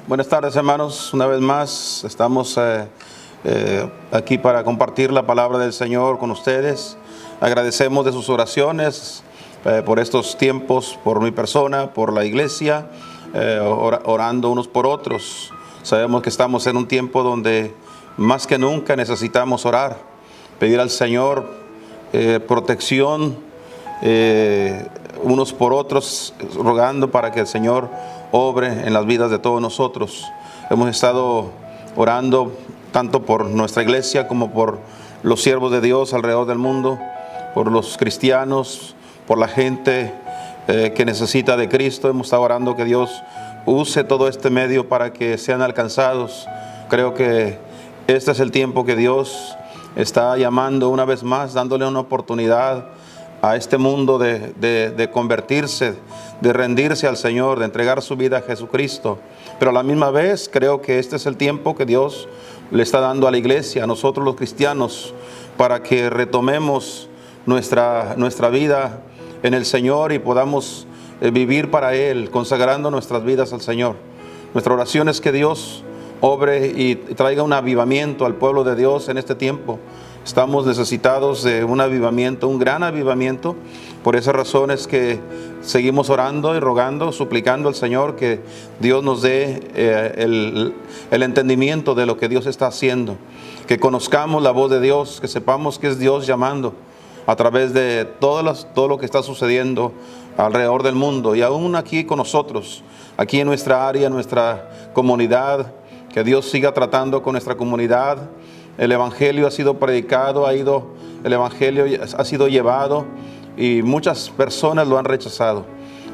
Buenas tardes, hermanos. Una vez más estamos aquí para compartir la palabra del Señor con ustedes. Agradecemos de sus oraciones por estos tiempos, por mi persona, por la iglesia, orando unos por otros. Sabemos que estamos en un tiempo donde más que nunca necesitamos orar, pedir al Señor protección unos por otros, rogando para que el Señor obre en las vidas de todos nosotros. Hemos estado orando tanto por nuestra iglesia como por los siervos de Dios alrededor del mundo, por los cristianos, por la gente que necesita de Cristo. Hemos estado orando que Dios use todo este medio para que sean alcanzados. Creo que este es el tiempo que Dios está llamando una vez más, dándole una oportunidad a este mundo de convertirse, de rendirse al Señor, de entregar su vida a Jesucristo. Pero a la misma vez creo que este es el tiempo que Dios le está dando a la iglesia, a nosotros los cristianos, para que retomemos nuestra vida en el Señor y podamos vivir para Él, consagrando nuestras vidas al Señor. Nuestra oración es que Dios obre y traiga un avivamiento al pueblo de Dios en este tiempo. Estamos necesitados de un avivamiento, un gran avivamiento. Por esas razones que seguimos orando y rogando, suplicando al Señor que Dios nos dé el entendimiento de lo que Dios está haciendo. Que conozcamos la voz de Dios, que sepamos que es Dios llamando a través de todo lo que está sucediendo alrededor del mundo. Y aún aquí con nosotros, aquí en nuestra área, en nuestra comunidad, que Dios siga tratando con nuestra comunidad. El Evangelio ha sido predicado, el Evangelio ha sido llevado y muchas personas lo han rechazado.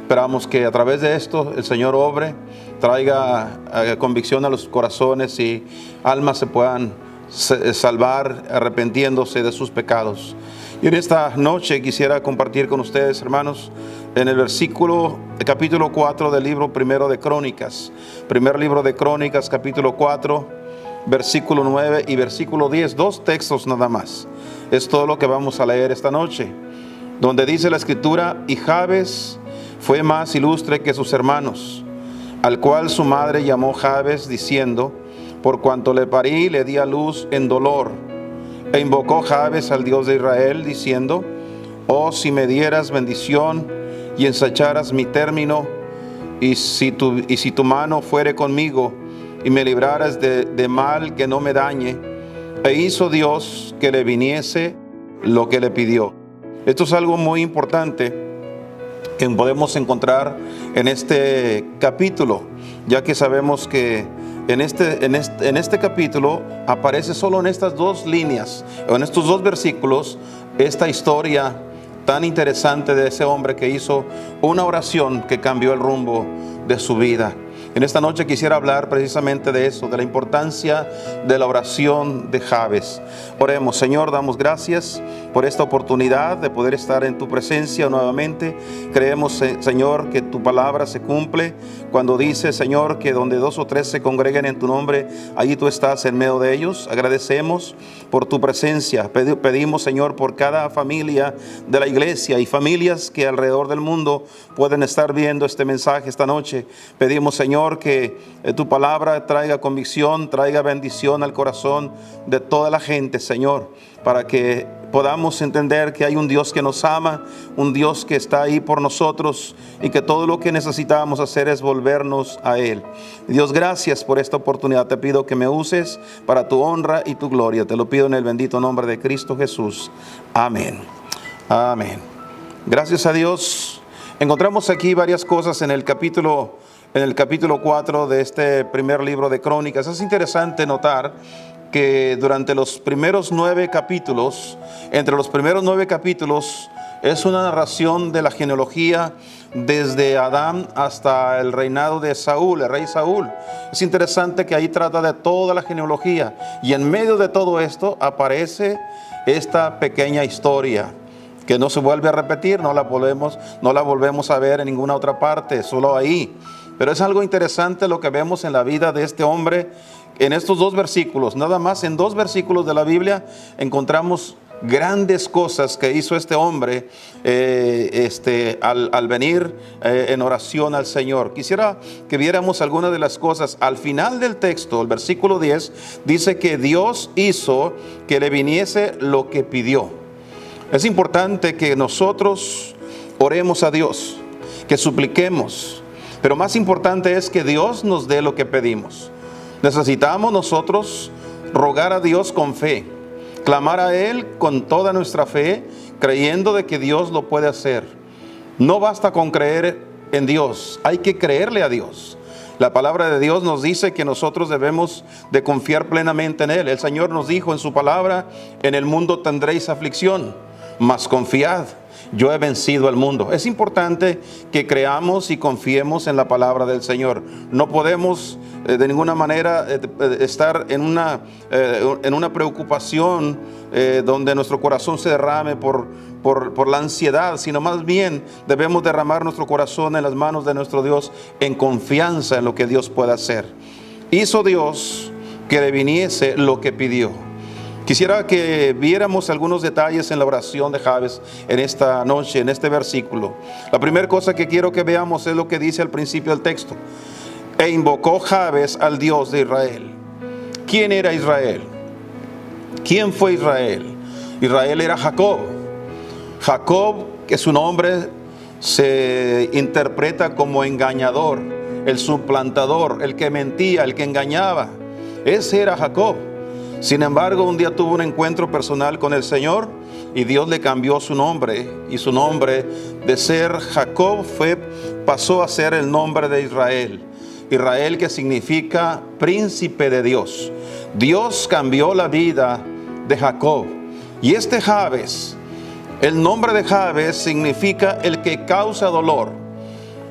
Esperamos que a través de esto el Señor obre, traiga convicción a los corazones y almas se puedan salvar arrepintiéndose de sus pecados. Y en esta noche quisiera compartir con ustedes, hermanos, en el capítulo 4 del libro primero de Crónicas. Primer libro de Crónicas, capítulo 4. Versículo 9 y versículo 10, 2 textos nada más. Es todo lo que vamos a leer esta noche, donde dice la escritura: y Jabes fue más ilustre que sus hermanos, al cual su madre llamó Jabes, diciendo: por cuanto le parí, le di a luz en dolor. E invocó Jabes al Dios de Israel, diciendo: oh, si me dieras bendición y ensancharas mi término, y si tu mano fuere conmigo, y me libraras de mal que no me dañe. E hizo Dios que le viniese lo que le pidió. Esto es algo muy importante que podemos encontrar en este capítulo, ya que sabemos que en este capítulo aparece solo en estas dos líneas, o en estos dos versículos, esta historia tan interesante de ese hombre que hizo una oración que cambió el rumbo de su vida. En esta noche quisiera hablar precisamente de eso, de la importancia de la oración de Jabes. Oremos. Señor, damos gracias por esta oportunidad de poder estar en tu presencia nuevamente. Creemos, Señor, que tu palabra se cumple cuando dice, Señor, que donde 2 o 3 se congreguen en tu nombre, allí tú estás en medio de ellos. Agradecemos por tu presencia. Pedimos, Señor, por cada familia de la iglesia y familias que alrededor del mundo pueden estar viendo este mensaje esta noche. Pedimos, Señor, que tu palabra traiga convicción, traiga bendición al corazón de toda la gente, Señor, para que podamos entender que hay un Dios que nos ama, un Dios que está ahí por nosotros y que todo lo que necesitamos hacer es volvernos a Él. Dios, gracias por esta oportunidad. Te pido que me uses para tu honra y tu gloria. Te lo pido en el bendito nombre de Cristo Jesús. Amén. Amén. Gracias a Dios. Encontramos aquí varias cosas en el capítulo 4 de este primer libro de Crónicas. Es interesante notar que durante los primeros 9 capítulos, entre los primeros 9 capítulos, es una narración de la genealogía desde Adán hasta el reinado de Saúl, el rey Saúl. Es interesante que ahí trata de toda la genealogía y en medio de todo esto aparece esta pequeña historia que no se vuelve a repetir, no la volvemos a ver en ninguna otra parte, solo ahí. Pero es algo interesante lo que vemos en la vida de este hombre en estos 2 versículos. Nada más en 2 versículos de la Biblia encontramos grandes cosas que hizo este hombre al venir en oración al Señor. Quisiera que viéramos algunas de las cosas. Al final del texto, el versículo 10, dice que Dios hizo que le viniese lo que pidió. Es importante que nosotros oremos a Dios, que supliquemos, pero más importante es que Dios nos dé lo que pedimos. Necesitamos nosotros rogar a Dios con fe, clamar a Él con toda nuestra fe, creyendo de que Dios lo puede hacer. No basta con creer en Dios, hay que creerle a Dios. La palabra de Dios nos dice que nosotros debemos de confiar plenamente en Él. El Señor nos dijo en su palabra: en el mundo tendréis aflicción, mas confiad, yo he vencido al mundo. Es importante que creamos y confiemos en la palabra del Señor. No podemos de ninguna manera estar en una preocupación donde nuestro corazón se derrame por la ansiedad, sino más bien debemos derramar nuestro corazón en las manos de nuestro Dios en confianza en lo que Dios puede hacer. Hizo Dios que le viniese lo que pidió. Quisiera que viéramos algunos detalles en la oración de Jabes en esta noche, en este versículo. La primera cosa que quiero que veamos es lo que dice al principio del texto. E invocó Jabes al Dios de Israel. ¿Quién era Israel? ¿Quién fue Israel? Israel era Jacob. Jacob, que su nombre se interpreta como engañador, el suplantador, el que mentía, el que engañaba. Ese era Jacob. Sin embargo, un día tuvo un encuentro personal con el Señor y Dios le cambió su nombre, y su nombre de ser Jacob pasó a ser el nombre de Israel. Israel, que significa príncipe de Dios. Dios cambió la vida de Jacob. Y este Jabes, el nombre de Jabes significa el que causa dolor.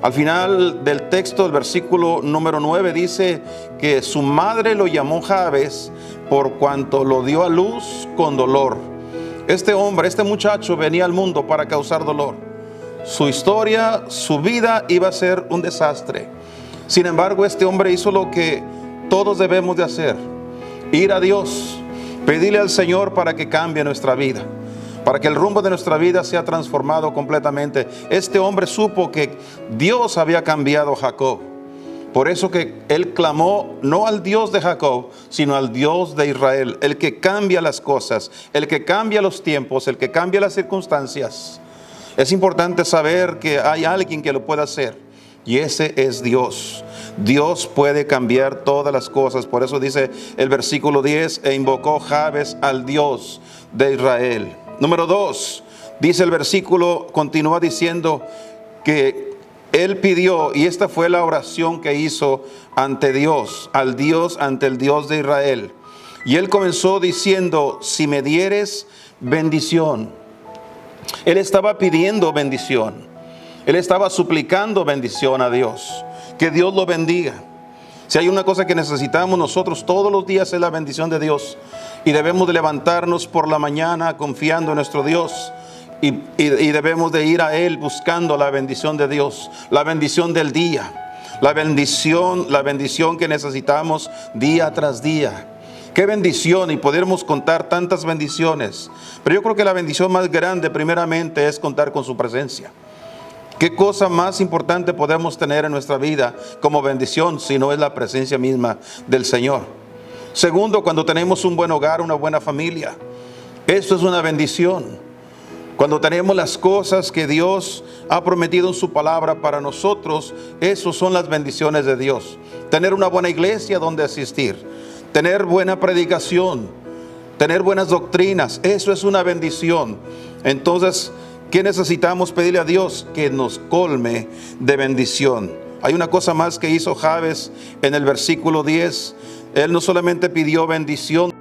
Al final del texto, el versículo número 9 dice que su madre lo llamó Jabes por cuanto lo dio a luz con dolor. Este hombre, este muchacho venía al mundo para causar dolor. Su historia, su vida iba a ser un desastre. Sin embargo, este hombre hizo lo que todos debemos de hacer: ir a Dios, pedirle al Señor para que cambie nuestra vida, para que el rumbo de nuestra vida sea transformado completamente. Este hombre supo que Dios había cambiado a Jacob. Por eso que él clamó no al Dios de Jacob, sino al Dios de Israel, el que cambia las cosas, el que cambia los tiempos, el que cambia las circunstancias. Es importante saber que hay alguien que lo puede hacer, y ese es Dios. Dios puede cambiar todas las cosas. Por eso dice el versículo 10: e invocó Jabes al Dios de Israel. Número 2, dice el versículo, continúa diciendo que él pidió, y esta fue la oración que hizo ante Dios, ante el Dios de Israel. Y él comenzó diciendo: si me dieres bendición. Él estaba pidiendo bendición. Él estaba suplicando bendición a Dios. Que Dios lo bendiga. Si hay una cosa que necesitamos nosotros todos los días es la bendición de Dios. Y debemos de levantarnos por la mañana confiando en nuestro Dios. Y debemos de ir a Él buscando la bendición de Dios, la bendición del día, la bendición que necesitamos día tras día. Qué bendición, y podemos contar tantas bendiciones. Pero yo creo que la bendición más grande primeramente es contar con su presencia. ¿Qué cosa más importante podemos tener en nuestra vida como bendición si no es la presencia misma del Señor? Segundo, cuando tenemos un buen hogar, una buena familia, eso es una bendición. Cuando tenemos las cosas que Dios ha prometido en su palabra para nosotros, esas son las bendiciones de Dios. Tener una buena iglesia donde asistir, tener buena predicación, tener buenas doctrinas, eso es una bendición. Entonces, ¿qué necesitamos pedirle a Dios? Que nos colme de bendición. Hay una cosa más que hizo Jabes en el versículo 10. Él no solamente pidió bendición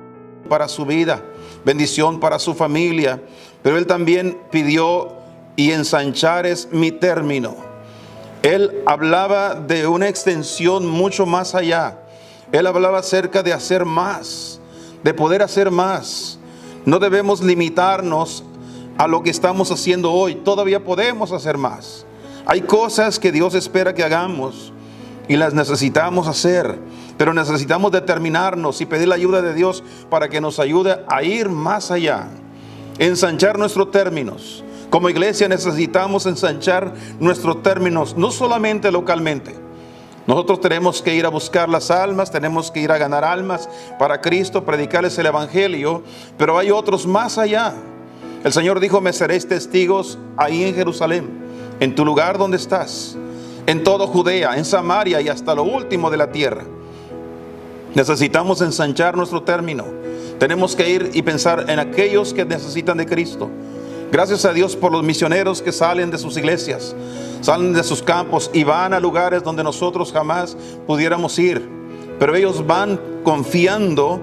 para su vida, bendición para su familia, pero él también pidió: y ensanchares mi término. Él hablaba de una extensión mucho más allá. Él hablaba acerca de hacer más, de poder hacer más. No debemos limitarnos a lo que estamos haciendo hoy. Todavía podemos hacer más. Hay cosas que Dios espera que hagamos y las necesitamos hacer, pero necesitamos determinarnos y pedir la ayuda de Dios para que nos ayude a ir más allá. ensanchar nuestros términos. Como iglesia necesitamos ensanchar nuestros términos, no solamente localmente. Nosotros tenemos que ir a buscar las almas, tenemos que ir a ganar almas para Cristo, predicarles el Evangelio, pero hay otros más allá. El Señor dijo: me seréis testigos ahí en Jerusalén, en tu lugar donde estás, en toda Judea, en Samaria y hasta lo último de la tierra. Necesitamos ensanchar nuestro término. Tenemos que ir y pensar en aquellos que necesitan de Cristo. Gracias a Dios por los misioneros que salen de sus iglesias, salen de sus campos y van a lugares donde nosotros jamás pudiéramos ir. Pero ellos van confiando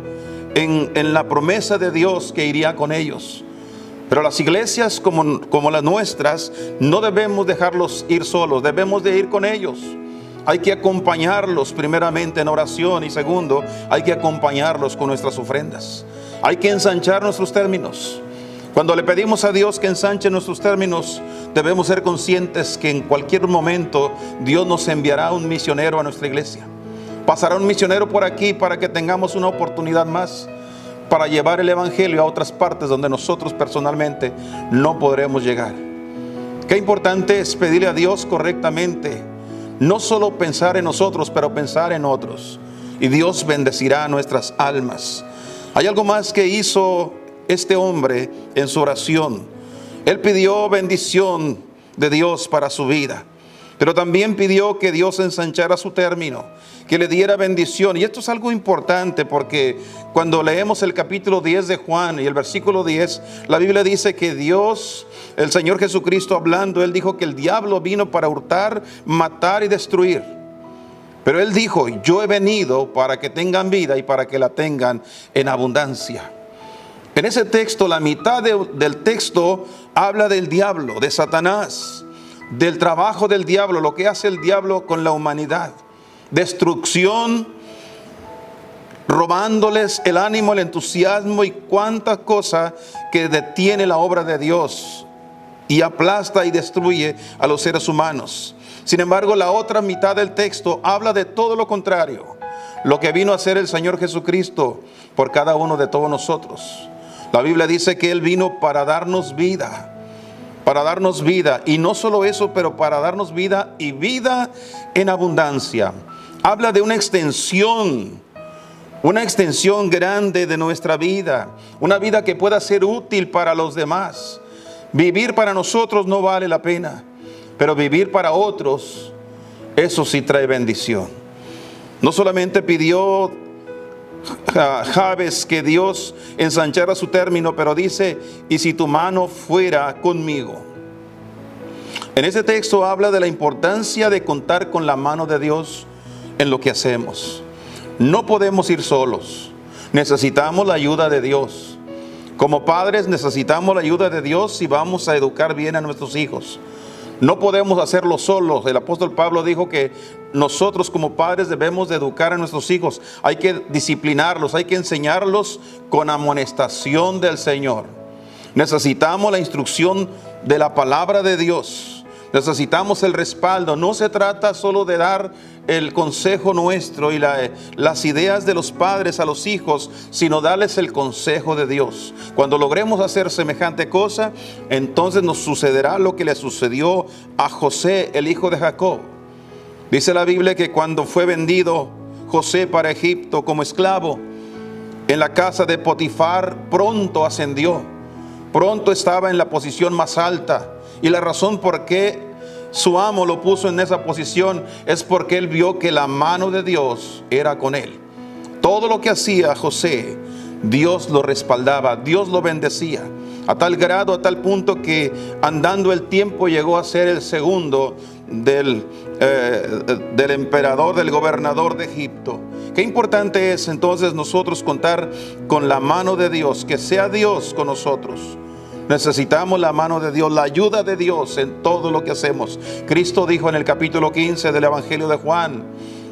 en la promesa de Dios que iría con ellos. Pero las iglesias como las nuestras, no debemos dejarlos ir solos, debemos de ir con ellos. Hay que acompañarlos primeramente en oración y segundo, hay que acompañarlos con nuestras ofrendas. Hay que ensanchar nuestros términos. Cuando le pedimos a Dios que ensanche nuestros términos, debemos ser conscientes que en cualquier momento Dios nos enviará un misionero a nuestra iglesia. Pasará un misionero por aquí para que tengamos una oportunidad más para llevar el Evangelio a otras partes donde nosotros personalmente no podremos llegar. Qué importante es pedirle a Dios correctamente, no solo pensar en nosotros, pero pensar en otros. Y Dios bendecirá nuestras almas. Hay algo más que hizo este hombre en su oración. Él pidió bendición de Dios para su vida, pero también pidió que Dios ensanchara su término, que le diera bendición. Y esto es algo importante porque cuando leemos el capítulo 10 de Juan y el versículo 10, la Biblia dice que Dios, el Señor Jesucristo hablando, Él dijo que el diablo vino para hurtar, matar y destruir. Pero Él dijo: yo he venido para que tengan vida y para que la tengan en abundancia. En ese texto, la mitad del texto habla del diablo, de Satanás, del trabajo del diablo, lo que hace el diablo con la humanidad. Destrucción, robándoles el ánimo, el entusiasmo y cuánta cosa que detiene la obra de Dios y aplasta y destruye a los seres humanos. Sin embargo, la otra mitad del texto habla de todo lo contrario, lo que vino a hacer el Señor Jesucristo por cada uno de todos nosotros. La Biblia dice que Él vino para darnos vida, y no solo eso, pero para darnos vida y vida en abundancia. Habla de una extensión grande de nuestra vida, una vida que pueda ser útil para los demás. Vivir para nosotros no vale la pena, pero vivir para otros, eso sí trae bendición. No solamente pidió Jabes que Dios ensanchara su término, pero dice: y si tu mano fuera conmigo. En ese texto habla de la importancia de contar con la mano de Dios en lo que hacemos. No podemos ir solos, necesitamos la ayuda de Dios. Como padres necesitamos la ayuda de Dios si vamos a educar bien a nuestros hijos. No podemos hacerlo solos. El apóstol Pablo dijo que nosotros como padres debemos de educar a nuestros hijos. Hay que disciplinarlos, hay que enseñarlos con amonestación del Señor. Necesitamos la instrucción de la palabra de Dios. Necesitamos el respaldo. No se trata solo de dar el consejo nuestro y las ideas de los padres a los hijos, sino darles el consejo de Dios. Cuando logremos hacer semejante cosa, entonces nos sucederá lo que le sucedió a José, el hijo de Jacob. Dice la Biblia que cuando fue vendido José para Egipto como esclavo, en la casa de Potifar pronto ascendió, pronto estaba en la posición más alta. Y la razón por qué su amo lo puso en esa posición es porque él vio que la mano de Dios era con él. Todo lo que hacía José, Dios lo respaldaba, Dios lo bendecía, a tal grado, a tal punto que andando el tiempo llegó a ser el segundo del emperador, del gobernador de Egipto. Qué importante es entonces nosotros contar con la mano de Dios, que sea Dios con nosotros. Necesitamos la mano de Dios, la ayuda de Dios en todo lo que hacemos. Cristo dijo en el capítulo 15 del Evangelio de Juan: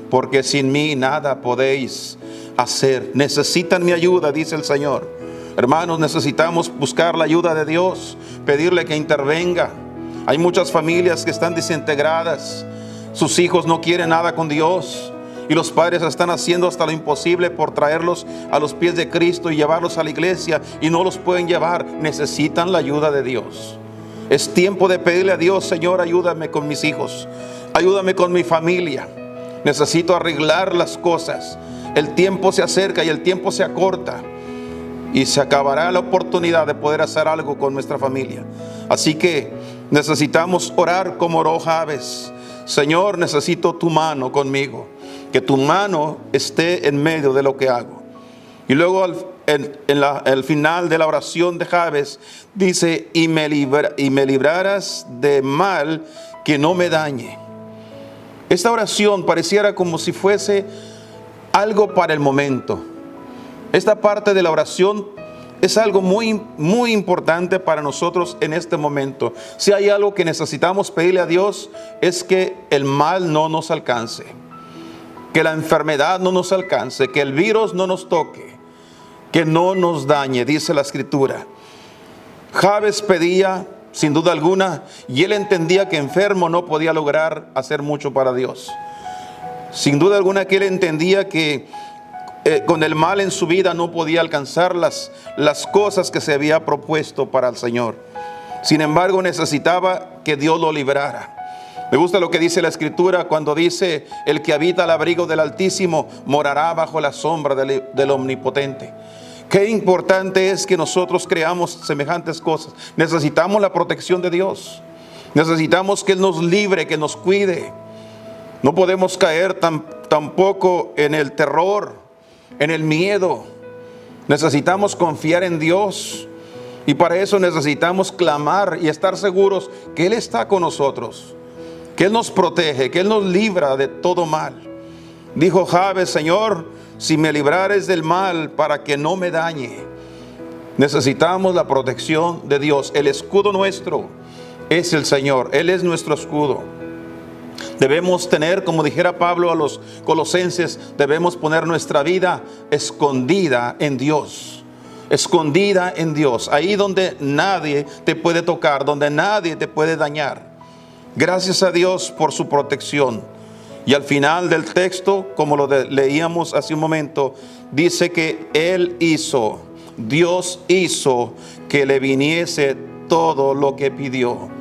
porque sin mí nada podéis hacer. Necesitan mi ayuda, dice el Señor. Hermanos, necesitamos buscar la ayuda de Dios, pedirle que intervenga. Hay muchas familias que están desintegradas. Sus hijos no quieren nada con Dios. Y los padres están haciendo hasta lo imposible por traerlos a los pies de Cristo y llevarlos a la iglesia, y no los pueden llevar. Necesitan la ayuda de Dios. Es tiempo de pedirle a Dios: Señor, ayúdame con mis hijos, ayúdame con mi familia. Necesito arreglar las cosas. El tiempo se acerca y el tiempo se acorta, y se acabará la oportunidad de poder hacer algo con nuestra familia. Así que necesitamos orar como oró Jabes: Señor, necesito tu mano conmigo, que tu mano esté en medio de lo que hago. Y luego el final de la oración de Jabes dice: y me librarás de mal que no me dañe. Esta oración pareciera como si fuese algo para el momento. Esta parte de la oración es algo muy, muy importante para nosotros en este momento. Si hay algo que necesitamos pedirle a Dios, es que el mal no nos alcance, que la enfermedad no nos alcance, que el virus no nos toque, que no nos dañe, dice la Escritura. Jabes pedía, sin duda alguna, y él entendía que enfermo no podía lograr hacer mucho para Dios. Sin duda alguna que él entendía que con el mal en su vida no podía alcanzar las cosas que se había propuesto para el Señor. Sin embargo, necesitaba que Dios lo librara. Me gusta lo que dice la Escritura cuando dice: el que habita al abrigo del Altísimo morará bajo la sombra del Omnipotente. Qué importante es que nosotros creamos semejantes cosas. Necesitamos la protección de Dios. Necesitamos que Él nos libre, que nos cuide. No podemos caer tampoco en el terror, en el miedo. Necesitamos confiar en Dios, y para eso necesitamos clamar y estar seguros que Él está con nosotros, que Él nos protege, que Él nos libra de todo mal. Dijo Jabes: Señor, si me librares del mal para que no me dañe. Necesitamos la protección de Dios. El escudo nuestro es el Señor. Él es nuestro escudo. Debemos tener, como dijera Pablo a los colosenses, debemos poner nuestra vida escondida en Dios. Escondida en Dios. Ahí donde nadie te puede tocar, donde nadie te puede dañar. Gracias a Dios por su protección. Y al final del texto, como lo leíamos hace un momento, dice que Dios hizo que le viniese todo lo que pidió.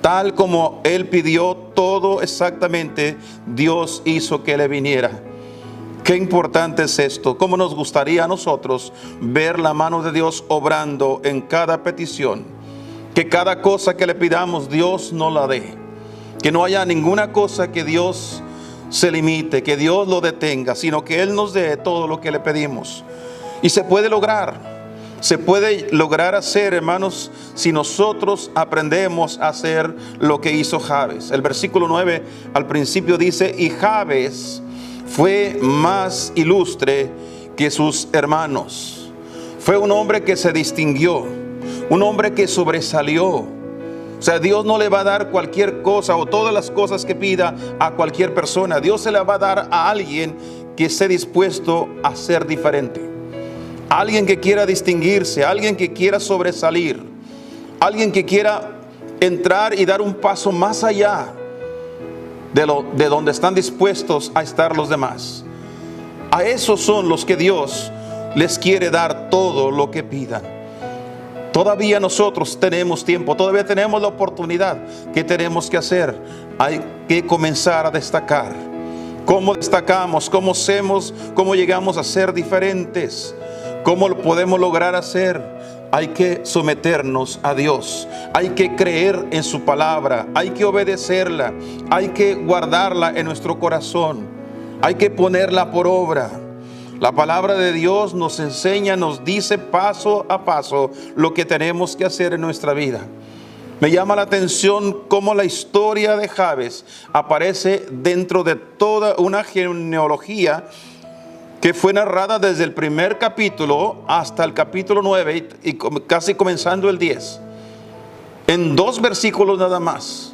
Tal como Él pidió todo exactamente, Dios hizo que le viniera. Qué importante es esto. Cómo nos gustaría a nosotros ver la mano de Dios obrando en cada petición. Que cada cosa que le pidamos, Dios nos la dé. Que no haya ninguna cosa que Dios se limite, que Dios lo detenga, sino que Él nos dé todo lo que le pedimos. Y se puede lograr. Se puede lograr hacer, hermanos, si nosotros aprendemos a hacer lo que hizo Jabes. El versículo 9 al principio dice: y Jabes fue más ilustre que sus hermanos. Fue un hombre que se distinguió, un hombre que sobresalió. O sea, Dios no le va a dar cualquier cosa o todas las cosas que pida a cualquier persona. Dios se la va a dar a alguien que esté dispuesto a ser diferente. Alguien que quiera distinguirse, alguien que quiera sobresalir, alguien que quiera entrar y dar un paso más allá de donde están dispuestos a estar los demás. A esos son los que Dios les quiere dar todo lo que pidan. Todavía nosotros tenemos tiempo, todavía tenemos la oportunidad. ¿Qué tenemos que hacer? Hay que comenzar a destacar. ¿Cómo destacamos? ¿Cómo hacemos? ¿Cómo llegamos a ser diferentes? ¿Cómo lo podemos lograr hacer? Hay que someternos a Dios. Hay que creer en su palabra. Hay que obedecerla. Hay que guardarla en nuestro corazón. Hay que ponerla por obra. La palabra de Dios nos enseña, nos dice paso a paso lo que tenemos que hacer en nuestra vida. Me llama la atención cómo la historia de Jabes aparece dentro de toda una genealogía que fue narrada desde el primer capítulo hasta el capítulo 9 y casi comenzando el 10. En 2 versículos nada más.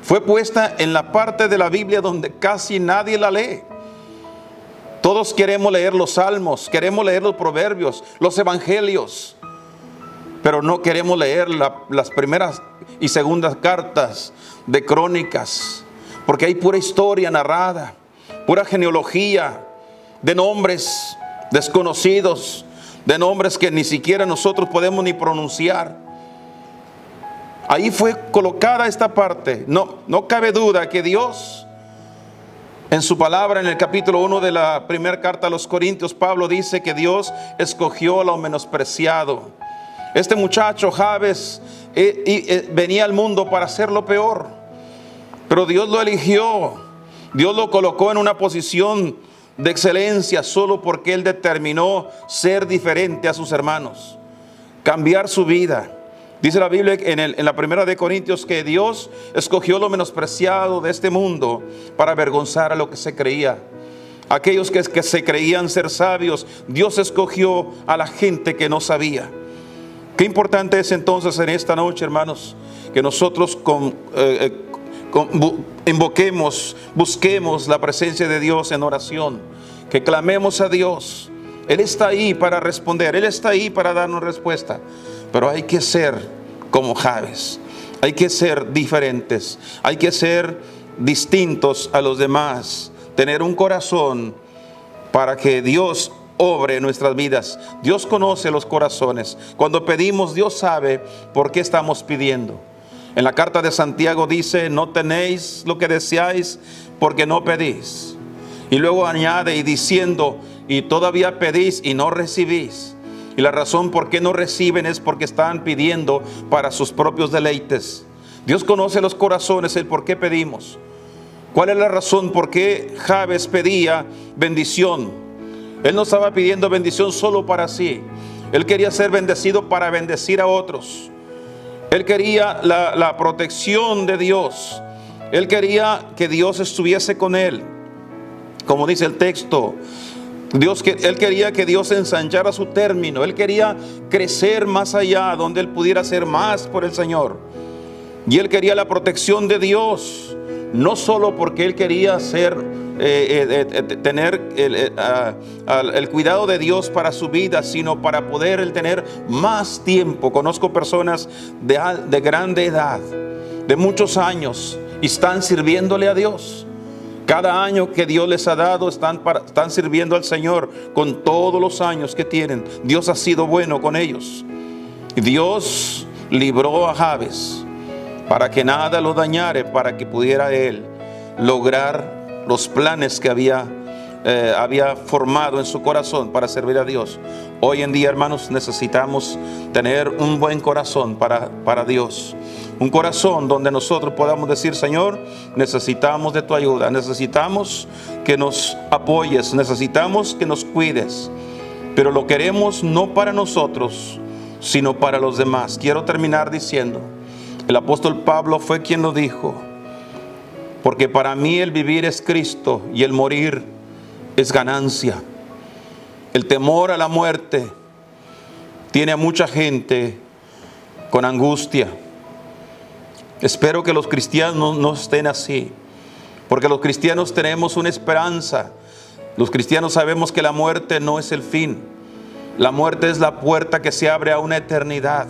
Fue puesta en la parte de la Biblia donde casi nadie la lee. Todos queremos leer los salmos, queremos leer los proverbios, los evangelios, pero no queremos leer las primeras y segundas cartas de Crónicas, porque hay pura historia narrada, pura genealogía de nombres desconocidos, de nombres que ni siquiera nosotros podemos ni pronunciar. Ahí fue colocada esta parte. No cabe duda que Dios, en su palabra, en el capítulo 1 de la primera carta a los Corintios, Pablo dice que Dios escogió a lo menospreciado. Este muchacho, Jabes, venía al mundo para hacer lo peor, pero Dios lo eligió. Dios lo colocó en una posición de excelencia solo porque él determinó ser diferente a sus hermanos, cambiar su vida. Dice la Biblia en la primera de Corintios que Dios escogió lo menospreciado de este mundo para avergonzar a lo que se creía. Aquellos que se creían ser sabios, Dios escogió a la gente que no sabía. Qué importante es entonces en esta noche, hermanos, que nosotros busquemos la presencia de Dios en oración, que clamemos a Dios. Él está ahí para responder, Él está ahí para darnos respuesta. Pero hay que ser como Jabes, hay que ser diferentes, hay que ser distintos a los demás, tener un corazón para que Dios obre en nuestras vidas. Dios conoce los corazones. Cuando pedimos, Dios sabe por qué estamos pidiendo. En la carta de Santiago dice: no tenéis lo que deseáis porque no pedís. Y luego añade y diciendo: y todavía pedís y no recibís. Y la razón por qué no reciben es porque están pidiendo para sus propios deleites. Dios conoce los corazones, el por qué pedimos. ¿Cuál es la razón por qué Jabes pedía bendición? Él no estaba pidiendo bendición solo para sí. Él quería ser bendecido para bendecir a otros. Él quería la protección de Dios. Él quería que Dios estuviese con él. Como dice el texto, él quería que Dios ensanchara su término. Él quería crecer más allá, donde él pudiera hacer más por el Señor. Y él quería la protección de Dios, no solo porque él quería tener el cuidado de Dios para su vida, sino para poder él tener más tiempo. Conozco personas de grande edad, de muchos años, y están sirviéndole a Dios. Cada año que Dios les ha dado están sirviendo al Señor con todos los años que tienen. Dios ha sido bueno con ellos. Y Dios libró a Jabes para que nada lo dañare, para que pudiera él lograr los planes que había formado en su corazón para servir a Dios. Hoy en día, hermanos, necesitamos tener un buen corazón para Dios. Un corazón donde nosotros podamos decir: Señor, necesitamos de tu ayuda, necesitamos que nos apoyes, necesitamos que nos cuides. Pero lo queremos no para nosotros, sino para los demás. Quiero terminar diciendo, el apóstol Pablo fue quien lo dijo: porque para mí el vivir es Cristo y el morir es ganancia. El temor a la muerte tiene a mucha gente con angustia. Espero que los cristianos no estén así, porque los cristianos tenemos una esperanza. Los cristianos sabemos que la muerte no es el fin. La muerte es la puerta que se abre a una eternidad.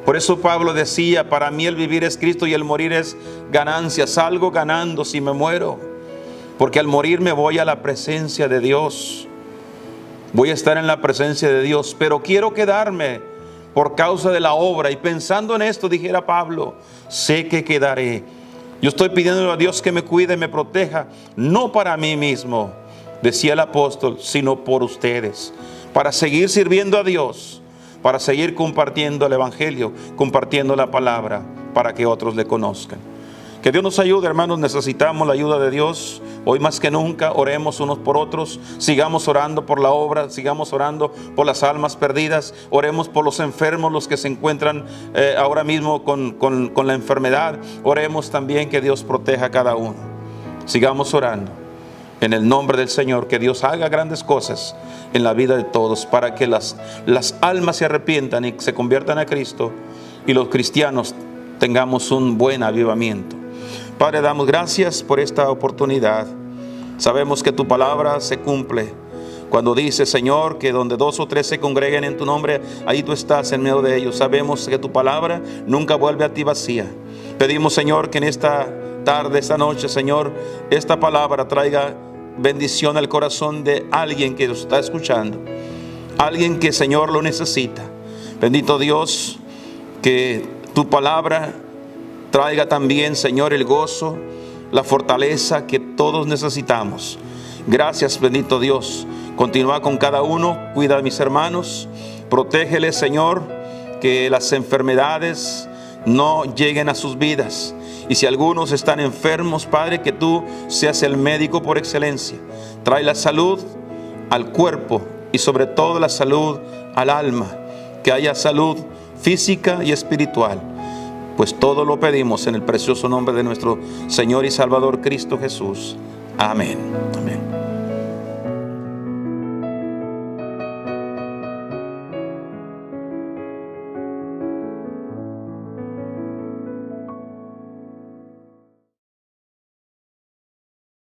Por eso Pablo decía: para mí el vivir es Cristo y el morir es ganancia. Salgo ganando si me muero, porque al morir me voy a la presencia de Dios. Voy a estar en la presencia de Dios, pero quiero quedarme por causa de la obra. Y pensando en esto, dijera Pablo: sé que quedaré. Yo estoy pidiendo a Dios que me cuide, me proteja, no para mí mismo, decía el apóstol, sino por ustedes, para seguir sirviendo a Dios, para seguir compartiendo el evangelio, compartiendo la palabra, para que otros le conozcan. Que Dios nos ayude, hermanos. Necesitamos la ayuda de Dios. Hoy más que nunca, oremos unos por otros. Sigamos orando por la obra. Sigamos orando por las almas perdidas. Oremos por los enfermos, los que se encuentran ahora mismo con la enfermedad. Oremos también que Dios proteja a cada uno. Sigamos orando en el nombre del Señor. Que Dios haga grandes cosas en la vida de todos, para que las almas se arrepientan y se conviertan a Cristo, y los cristianos tengamos un buen avivamiento. Padre, damos gracias por esta oportunidad. Sabemos que tu palabra se cumple cuando dice, Señor, que donde 2 o 3 se congreguen en tu nombre, ahí tú estás en medio de ellos. Sabemos que tu palabra nunca vuelve a ti vacía. Pedimos, Señor, que en esta tarde, esta noche, Señor, esta palabra traiga bendición al corazón de alguien que nos está escuchando, alguien que, Señor, lo necesita. Bendito Dios, que tu palabra traiga también, Señor, el gozo, la fortaleza que todos necesitamos. Gracias, bendito Dios. Continúa con cada uno, cuida a mis hermanos, protégeles, Señor, que las enfermedades no lleguen a sus vidas. Y si algunos están enfermos, Padre, que tú seas el médico por excelencia. Trae la salud al cuerpo y sobre todo la salud al alma. Que haya salud física y espiritual. Pues todo lo pedimos en el precioso nombre de nuestro Señor y Salvador Cristo Jesús. Amén. Amén.